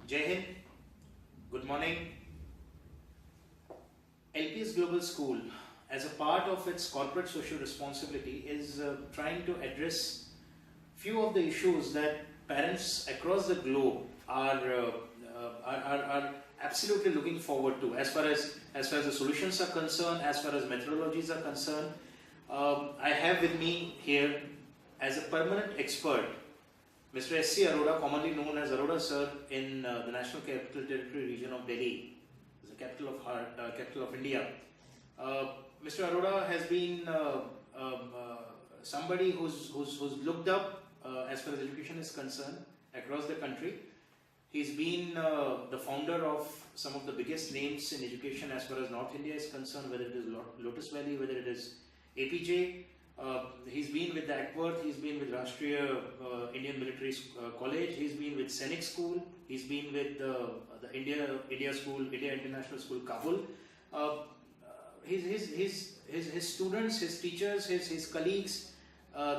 Jai Hind, good morning. LP's Global School, as a part of its corporate social responsibility, is trying to address few of the issues that parents across the globe are absolutely looking forward to. As far as the solutions are concerned, as far as methodologies are concerned, I have with me here as a permanent expert Mr. S.C. Arora, commonly known as Arora Sir, in the National Capital Territory region of Delhi, the capital of India. Mr. Arora has been somebody who's looked up as far as education is concerned across the country. He's been the founder of some of the biggest names in education as far as North India is concerned, whether it is Lotus Valley, whether it is APJ. He's been with the Ackworth, he's been with Rashtriya Indian Military College, he's been with Sainik School, he's been with the India International School, Kabul. His students, his teachers, his colleagues,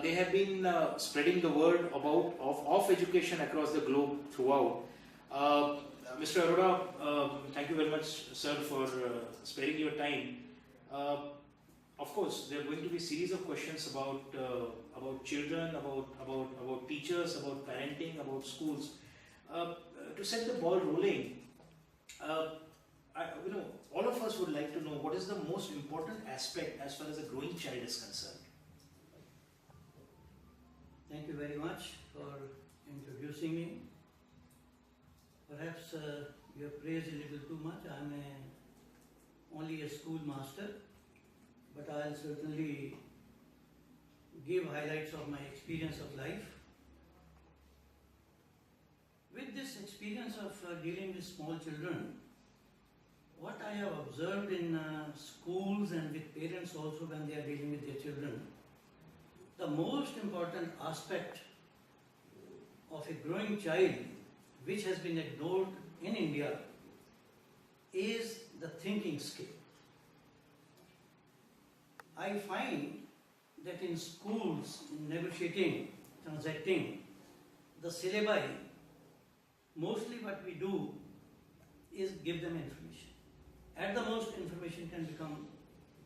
they have been spreading the word of education across the globe throughout. Mr. Arora, thank you very much, sir, for sparing your time. Of course, there are going to be a series of questions about children, about teachers, about parenting, about schools. To set the ball rolling, all of us would like to know what is the most important aspect as far as a growing child is concerned. Thank you very much for introducing me. Perhaps you have praised a little too much. I am only a school master, but I'll certainly give highlights of my experience of life. With this experience of dealing with small children, what I have observed in schools and with parents also when they are dealing with their children, the most important aspect of a growing child, which has been ignored in India, is the thinking skill. I find that in schools, in negotiating, transacting, the syllabi, mostly what we do is give them information. At the most, information can become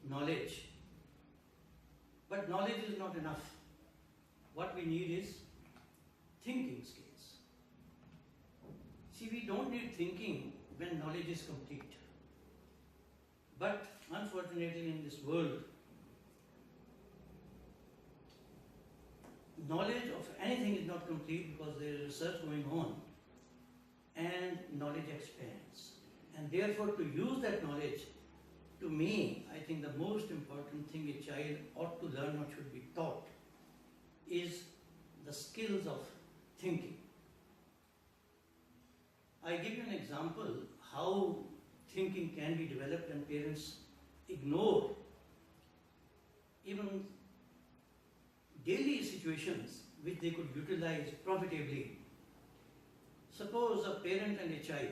knowledge. But knowledge is not enough. What we need is thinking skills. See, we don't need thinking when knowledge is complete. But unfortunately in this world, knowledge of anything is not complete because there is research going on and knowledge expands. And therefore, to use that knowledge, to me, I think the most important thing a child ought to learn or should be taught is the skills of thinking. I give you an example how thinking can be developed and parents ignore even daily situations which they could utilize profitably. Suppose a parent and a child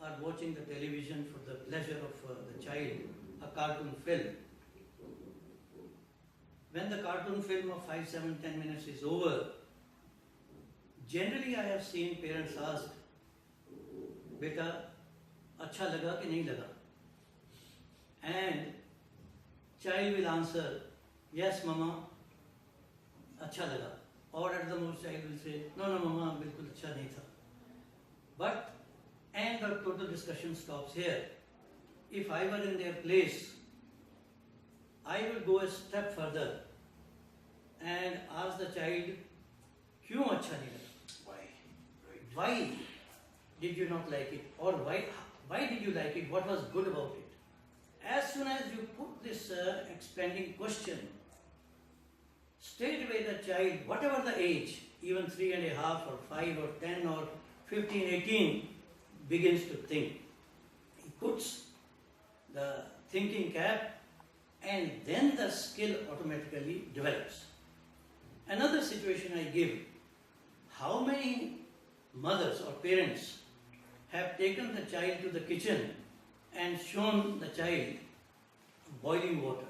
are watching the television for the pleasure of the child, a cartoon film. When the cartoon film of 5, 7, 10 minutes is over, generally I have seen parents ask, "Beta, acha laga ki nahi laga?" And child will answer, "Yes, mama, acha laga." Or at the most child will say, "No, mama, bilkul acha nahi tha." But, and the total discussion stops here. If I were in their place, I will go a step further and ask the child, "Kyun acha nahi laga?" Why? Right. Why did you not like it? Or why did you like it? What was good about it? As soon as you put this expanding question, straight away the child, whatever the age, even 3.5 or 5 or 10 or 15, 18, begins to think. He puts the thinking cap and then the skill automatically develops. Another situation I give, how many mothers or parents have taken the child to the kitchen and shown the child boiling water?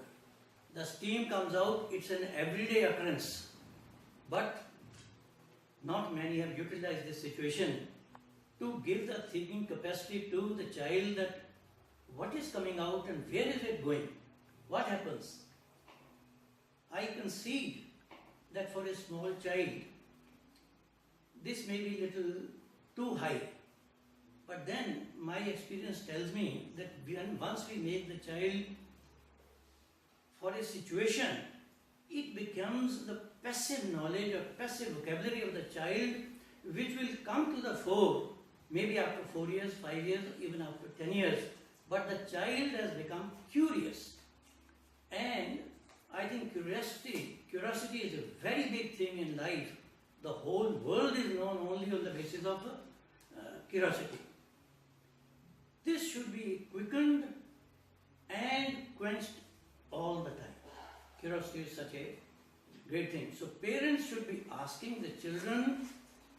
The steam comes out, it's an everyday occurrence. But not many have utilized this situation to give the thinking capacity to the child that what is coming out and where is it going? What happens? I concede that for a small child, this may be little too high. But then my experience tells me that once we make the child for a situation, it becomes the passive knowledge or passive vocabulary of the child which will come to the fore maybe after 4 years, 5 years, even after 10 years. But the child has become curious. And I think curiosity is a very big thing in life. The whole world is known only on the basis of curiosity. This should be quickened and quenched all the time. Curiosity is such a great thing. So parents should be asking the children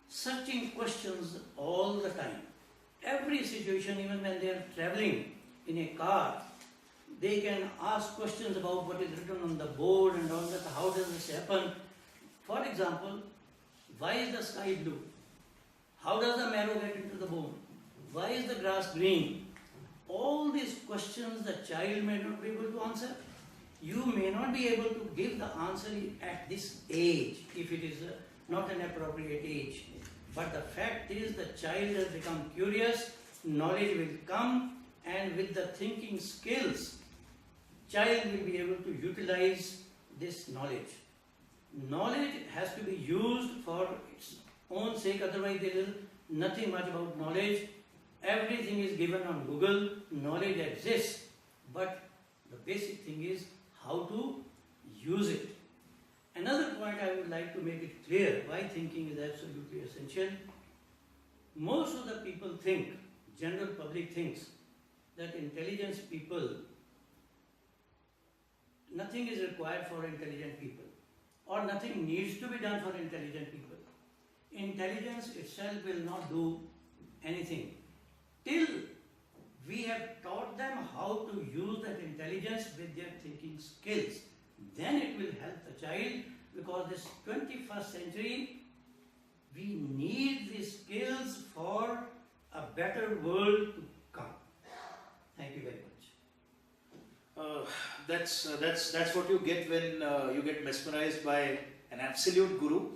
searching questions all the time. Every situation, even when they are traveling in a car, they can ask questions about what is written on the board and all that. How does this happen? For example, why is the sky blue? How does the marrow get into the bone? Why is the grass green? All these questions the child may not be able to answer. You may not be able to give the answer at this age, if it is not an appropriate age. But the fact is the child has become curious, knowledge will come, and with the thinking skills, child will be able to utilize this knowledge. Knowledge has to be used for its own sake, otherwise there is nothing much about knowledge. Everything is given on Google, knowledge exists, but the basic thing is how to use it. Another point I would like to make it clear why thinking is absolutely essential. Most of the people think, general public thinks, that intelligence people, nothing is required for intelligent people, or nothing needs to be done for intelligent people. Intelligence itself will not do anything till we have taught them how to use that intelligence with their thinking skills. Then it will help the child, because this 21st century, we need these skills for a better world to come. Thank you very much. That's what you get when you get mesmerized by an absolute guru.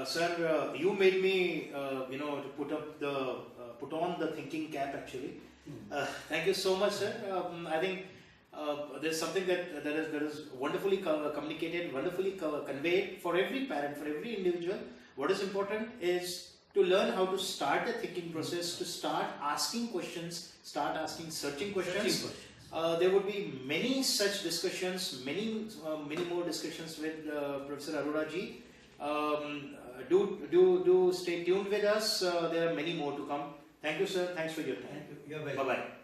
Sir, you made me to put on the thinking cap actually. Thank you so much, sir. I think there's something that is wonderfully communicated, wonderfully conveyed for every parent, for every individual. What is important is to learn how to start the thinking process, to start asking questions, start asking searching questions. There would be many such discussions, many more discussions with Professor Arora ji. Do stay tuned with us. There are many more to come. Thank you, sir. Thanks for your time. Thank you. You're welcome. Bye bye.